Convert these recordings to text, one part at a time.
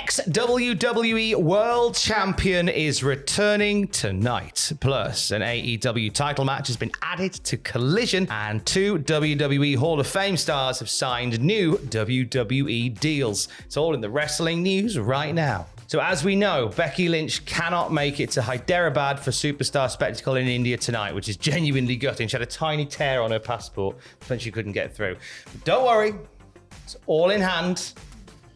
ex-WWE World Champion is returning tonight. Plus, an AEW title match has been added to Collision, and 2 WWE Hall of Fame stars have signed new WWE deals. It's all in the wrestling news right now. So as we know, Becky Lynch cannot make it to Hyderabad for Superstar Spectacle in India tonight, which is genuinely gutting. She had a tiny tear on her passport when she couldn't get through. But don't worry, it's all in hand.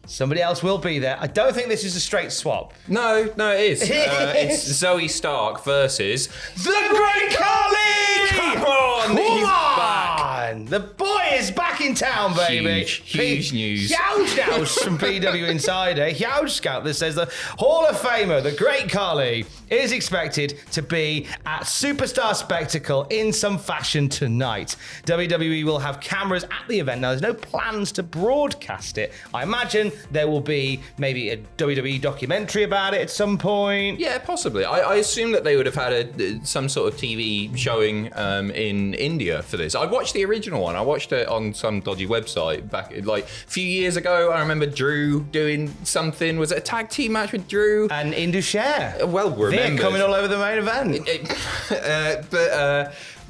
Somebody else will be there. I don't think this is a straight swap. No, it is. It's Zoe Stark versus the Great Khali! Come on! He's back. The boy is back in town, baby. Huge news. Huge news from PW Insider. Huge scout that says the Hall of Famer, the Great Khali, is expected to be at Superstar Spectacle in some fashion tonight. WWE will have cameras at the event. Now, there's no plans to broadcast it. I imagine there will be maybe a WWE documentary about it at some point. Yeah, possibly. I assume that they would have had some sort of TV showing in India for this. I watched the original one. I watched it on some dodgy website back like a few years ago. I remember Drew doing something. Was it a tag team match with Drew? And Indus-Sher. Well remembered. They're coming all over the main event.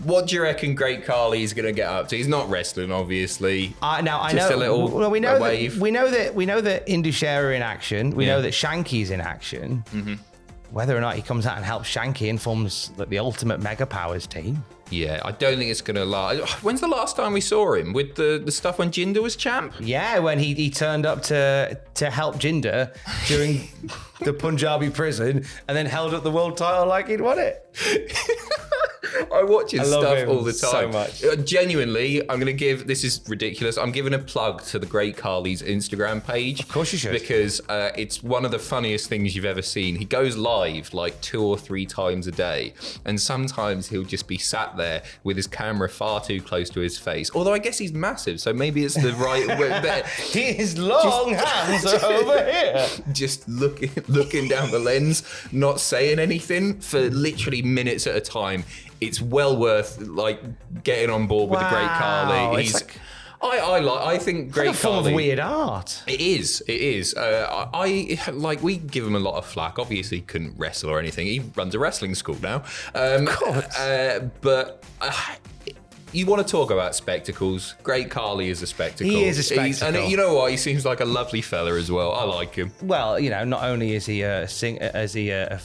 What do you reckon Great Khali is going to get up to? He's not wrestling, obviously. I know. Just a little we know wave. We know that Indus-Sher are in action. We know that Shanky's in action. Mm-hmm. Whether or not he comes out and helps Shanky and forms the Ultimate Mega Powers team. Yeah, I don't think it's going to last. When's the last time we saw him? With the stuff when Jinder was champ? Yeah, when he turned up to help Jinder during the Punjabi prison and then held up the world title like he'd won it. I watch his stuff all the so time. much. Genuinely, I'm going to give, this is ridiculous, I'm giving a plug to the Great Khali's Instagram page. Of course you should. Because it's one of the funniest things you've ever seen. He goes live like 2 or 3 times a day. And sometimes he'll just be sat there with his camera far too close to his face. Although I guess he's massive, so maybe it's the right way there. His long hands are over here. Just looking down the lens, not saying anything for literally minutes at a time. It's well worth getting on board with the Great Khali. I think Great Khali. It's a form of weird art. It is. We give him a lot of flack. Obviously, he couldn't wrestle or anything. He runs a wrestling school now. Of course. But you want to talk about spectacles? Great Khali is a spectacle. He is a spectacle. And you know what? He seems like a lovely fella as well. I like him. Well, not only is he a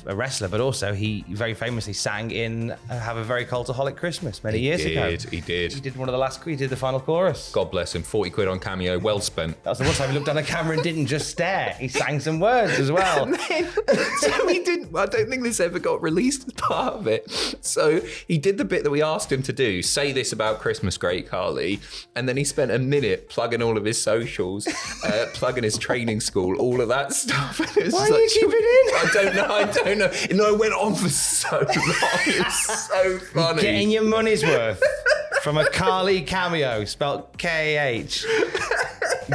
wrestler, but also he very famously sang in "Have a Very Cultaholic Christmas" many years ago. He did. He did one of the last. He did the final chorus. God bless him. 40 quid on Cameo, well spent. That was the one time he looked down the camera and didn't just stare. He sang some words as well. So he didn't. I don't think this ever got released as part of it. So he did the bit that we asked him to do. Say this about Christmas, Great Khali, and then he spent a minute plugging all of his socials, plugging his training school, all of that stuff. Why do you keep it in? I don't know. No, it went on for so long. It's so funny. Getting your money's worth from a Khali cameo, spelled K-H.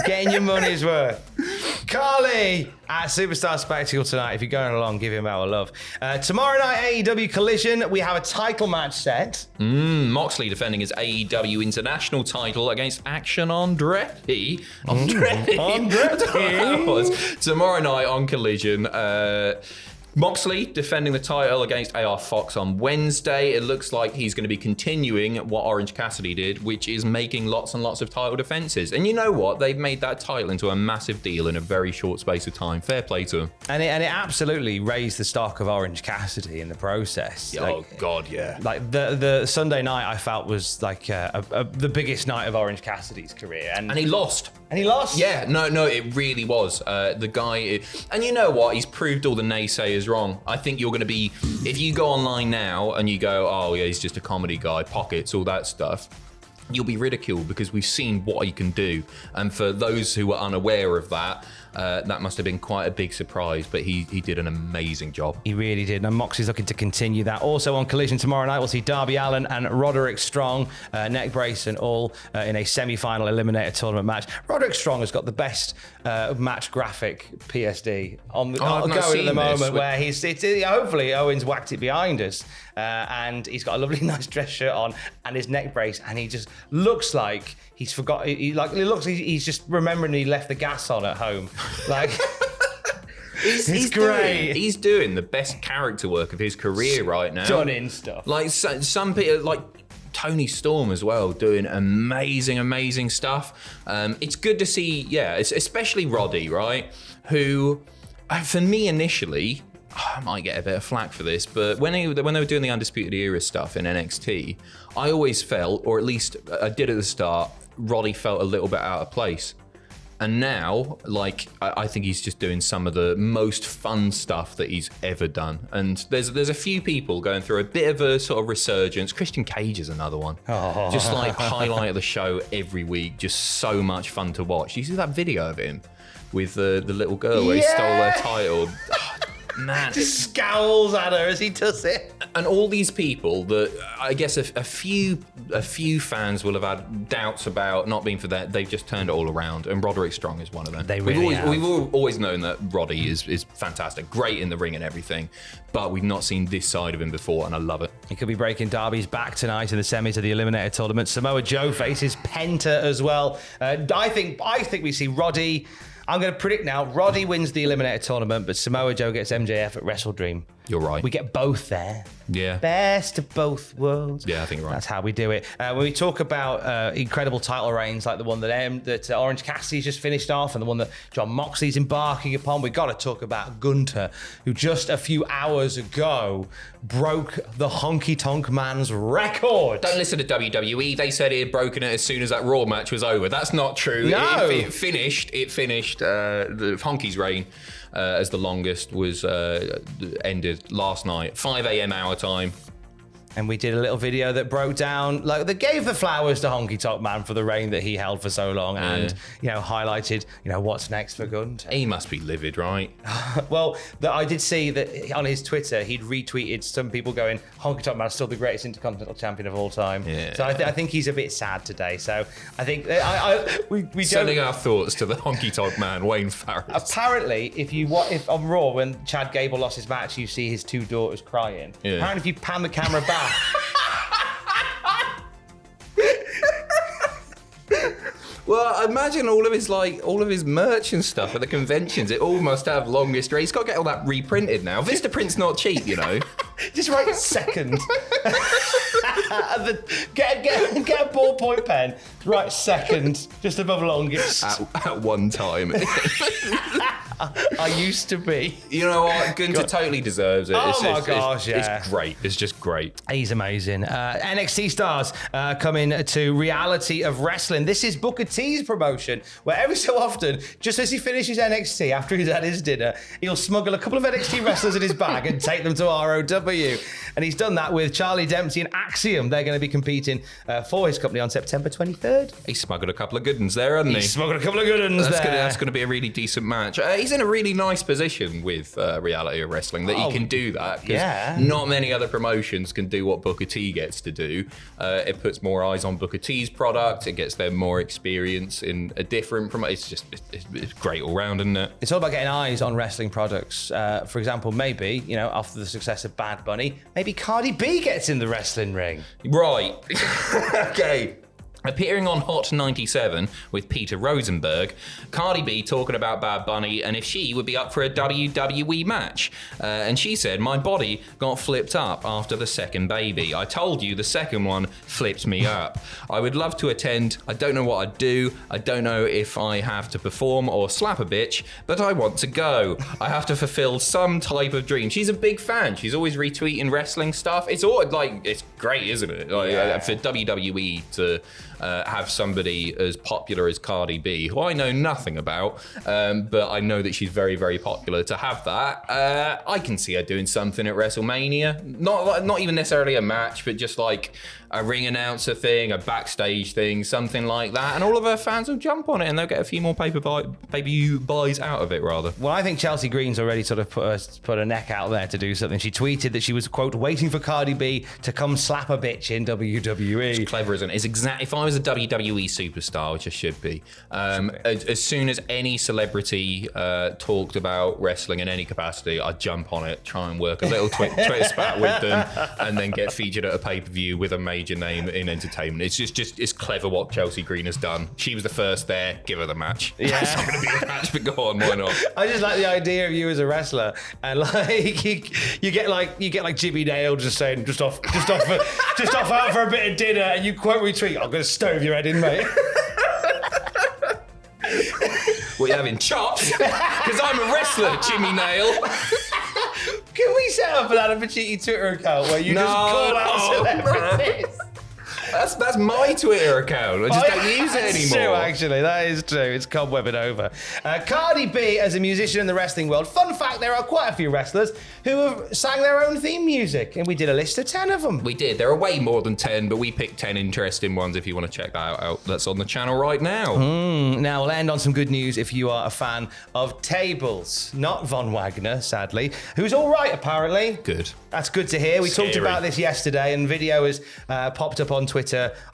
Getting your money's worth. Khali at Superstar Spectacle tonight. If you're going along, give him our love. Tomorrow night, AEW Collision, we have a title match set. Moxley defending his AEW International title against Action Andretti. Tomorrow night on Collision. Moxley defending the title against AR Fox on Wednesday. It looks like he's going to be continuing what Orange Cassidy did, which is making lots and lots of title defenses. And you know what? They've made that title into a massive deal in a very short space of time. Fair play to them. And it absolutely raised the stock of Orange Cassidy in the process. God, yeah. Like the Sunday night, I felt was like the biggest night of Orange Cassidy's career. And he lost. Yeah, no, it really was. The guy, and you know what? He's proved all the naysayers wrong. I think you're going to be, if you go online now and you go, oh yeah, he's just a comedy guy, pockets, all that stuff, you'll be ridiculed because we've seen what he can do. And for those who are unaware of that, that must have been quite a big surprise, but he did an amazing job. He really did. And Moxley's looking to continue that. Also on Collision tomorrow night, we'll see Darby Allin and Roderick Strong, neck brace and all, in a semi-final eliminator tournament match. Roderick Strong has got the best match graphic PSD on the going at the moment, where hopefully Owen's whacked it behind us, and he's got a lovely nice dress shirt on and his neck brace, and he just looks like he's forgot. He's just remembering he left the gas on at home. Like He's great. He's doing the best character work of his career right now. Stunning stuff. Like some people, like Tony Storm as well, doing amazing stuff. It's good to see, especially Roddy, right? Who, for me initially, I might get a bit of flack for this, but when they were doing the Undisputed Era stuff in NXT, I always felt, or at least I did at the start, Roddy felt a little bit out of place. And now, like, I think he's just doing some of the most fun stuff that he's ever done. And there's a few people going through a bit of a sort of resurgence. Christian Cage is another one. Oh. Just like highlight of the show every week. Just so much fun to watch. You see that video of him with the little girl where he stole their title? Man, just scowls at her as he does it. And all these people that I guess a few fans will have had doubts about not being for that, they've just turned it all around. And Roderick Strong is one of them. We've always known that Roddy is fantastic, great in the ring and everything, but we've not seen this side of him before, and I love it. He could be breaking Darby's back tonight in the semis of the Eliminator tournament. Samoa Joe faces Penta as well. I think we see Roddy. I'm going to predict now, Roddy wins the Eliminator tournament, but Samoa Joe gets MJF at Wrestle Dream. You're right. We get both there. Yeah. Best of both worlds. Yeah, I think you're right. That's how we do it. When we talk about incredible title reigns, like the one that Orange Cassidy's just finished off and the one that John Moxley's embarking upon, we've got to talk about Gunther, who just a few hours ago broke the Honky Tonk Man's record. Don't listen to WWE. They said he had broken it as soon as that Raw match was over. That's not true. No. It finished the Honky's reign as the longest was ended last night, 5 a.m. our time. And we did a little video that broke down, like, that gave the flowers to Honky Tonk Man for the reign that he held for so long, and highlighted, what's next for Gunther. He must be livid, right? Well, I did see that on his Twitter, he'd retweeted some people going, Honky Tonk Man's still the greatest Intercontinental Champion of all time. Yeah. So I think he's a bit sad today. So I think we sending our thoughts to the Honky Tonk Man, Wayne Farris. Apparently, if on Raw when Chad Gable lost his match, you see his two daughters crying. Yeah. Apparently, if you pan the camera back. Well, I imagine all of his merch and stuff at the conventions. It all must have long history. He's got to get all that reprinted now. Vistaprint's not cheap, Just write second. Get a ballpoint pen. Write second, just above longest. At one time. I used to be. You know what? Gunther totally deserves it. It's great. It's just great. He's amazing. NXT stars coming to Reality of Wrestling. This is Booker T's promotion, where every so often, just as he finishes NXT, after he's had his dinner, he'll smuggle a couple of NXT wrestlers in his bag and take them to ROW. And he's done that with Charlie Dempsey and Axiom. They're going to be competing for his company on September 23rd. He smuggled a couple of good ones there, hasn't he? He smuggled a couple of good ones there. That's going to be a really decent match. He's in a really nice position with Reality of Wrestling that he can do that. Because not many other promotions can do what Booker T gets to do. It puts more eyes on Booker T's product. It gets them more experience in a different promotion. It's great all round, isn't it? It's all about getting eyes on wrestling products. For example, maybe, after the success of Bad Bunny, maybe Cardi B gets in the wrestling ring. Right. Okay. Appearing on Hot 97 with Peter Rosenberg, Cardi B talking about Bad Bunny and if she would be up for a WWE match. And she said, my body got flipped up after the second baby. I told you the second one flipped me up. I would love to attend. I don't know what I'd do. I don't know if I have to perform or slap a bitch, but I want to go. I have to fulfill some type of dream. She's a big fan. She's always retweeting wrestling stuff. It's all it's great, isn't it? For WWE to have somebody as popular as Cardi B, who I know nothing about, but I know that she's very, very popular. To have that, I can see her doing something at WrestleMania. Not even necessarily a match, but just like a ring announcer thing, a backstage thing, something like that. And all of her fans will jump on it and they'll get a few more pay-per-view buys out of it, rather. Well, I think Chelsea Green's already sort of put her neck out there to do something. She tweeted that she was, quote, waiting for Cardi B to come slap a bitch in WWE. It's clever, isn't it? It's if I was a WWE superstar, which I should be, as soon as any celebrity talked about wrestling in any capacity, I'd jump on it, try and work a little Twitter spat with them, and then get featured at a pay-per-view with a major name in entertainment. It's just it's clever what Chelsea Green has done. She was the first there, give her the match. Yeah. It's not going to be the match, but go on, why not? I just like the idea of you as a wrestler, and like you get like Jimmy Nail just saying just off out for a bit of dinner, and you quote retweet, "I'm going to stove your head in, mate." What, you having chops? Because I'm a wrestler, Jimmy Nail. Can we set up an Adam Pacitti Twitter account where you just call out celebrities? That's my Twitter account. I just don't use it anymore. That's true, actually. That is true. It's cobwebbing over. Cardi B, as a musician in the wrestling world, fun fact, there are quite a few wrestlers who have sang their own theme music, and we did a list of 10 of them. We did. There are way more than 10, but we picked 10 interesting ones if you want to check that out. That's on the channel right now. Now, we'll end on some good news if you are a fan of tables. Not Von Wagner, sadly, who's all right, apparently. Good. That's good to hear. We talked about this yesterday, and video has popped up on Twitter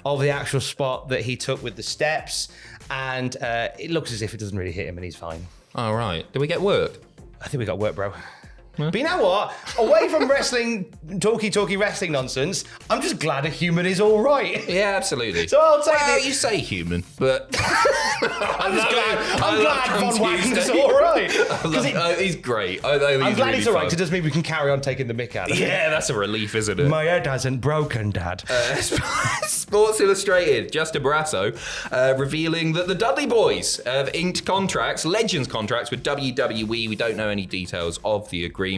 of the actual spot that he took with the steps, and it looks as if it doesn't really hit him, and he's fine. All right. Did we get work? I think we got work, bro. But you know what? Away from wrestling, talky wrestling nonsense, I'm just glad a human is all right. Yeah, absolutely. So I'll take it. You say human, but I'm glad Von Wagner's all right. He's great. I'm glad he's all right, because it does mean we can carry on taking the mick out of him. Yeah, that's a relief, isn't it? My head hasn't broken, Dad. Sports Illustrated, Justin Barrasso, revealing that the Dudley Boyz have inked contracts, Legends contracts with WWE. We don't know any details of the agreements.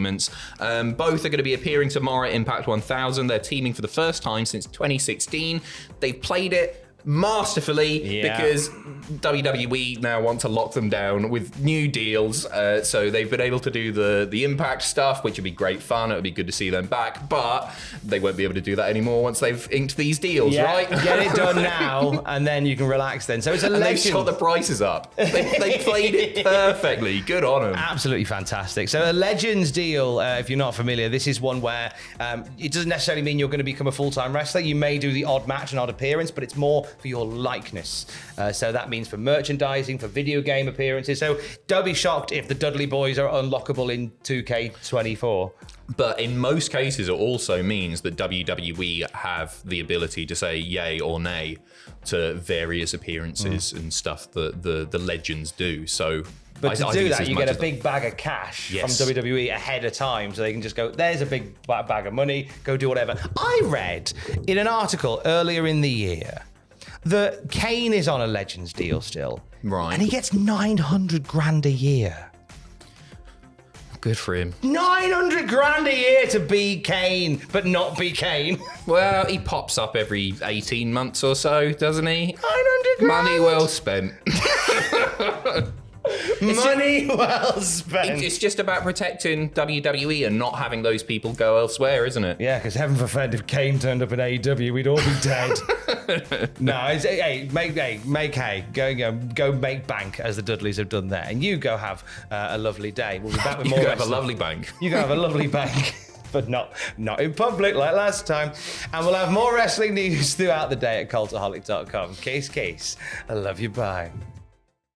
Both are going to be appearing tomorrow at Impact 1000. They're teaming for the first time since 2016. They've played it masterfully because WWE now want to lock them down with new deals. So they've been able to do the Impact stuff, which would be great fun. It would be good to see them back, but they won't be able to do that anymore once they've inked these deals, right? Get it done now, and then you can relax then. So it's a legend. They've shot the prices up. They played it perfectly. Good on them. Absolutely fantastic. So a Legends deal, if you're not familiar, this is one where it doesn't necessarily mean you're going to become a full-time wrestler. You may do the odd match and odd appearance, but it's more for your likeness. So that means for merchandising, for video game appearances. So don't be shocked if the Dudley Boyz are unlockable in 2K24. But in most cases, it also means that WWE have the ability to say yay or nay to various appearances and stuff that the Legends do. So But to do that, you get a big bag of cash from WWE ahead of time, so they can just go, there's a big bag of money, go do whatever. I read in an article earlier in the year that Kane is on a Legends deal still. Right. And he gets 900 grand a year. Good for him. 900 grand a year to be Kane, but not be Kane. Well, he pops up every 18 months or so, doesn't he? 900 grand. Money well spent. Money well spent. It's just about protecting WWE and not having those people go elsewhere, isn't it? Yeah, because heaven forbid if Kane turned up in AEW, we'd all be dead. No, make hay. Go make bank, as the Dudleys have done there. And you go have a lovely day. We'll be back with more You go have a lovely bank. You go have a lovely bank. But not in public like last time. And we'll have more wrestling news throughout the day at cultaholic.com. Case, I love you, bye.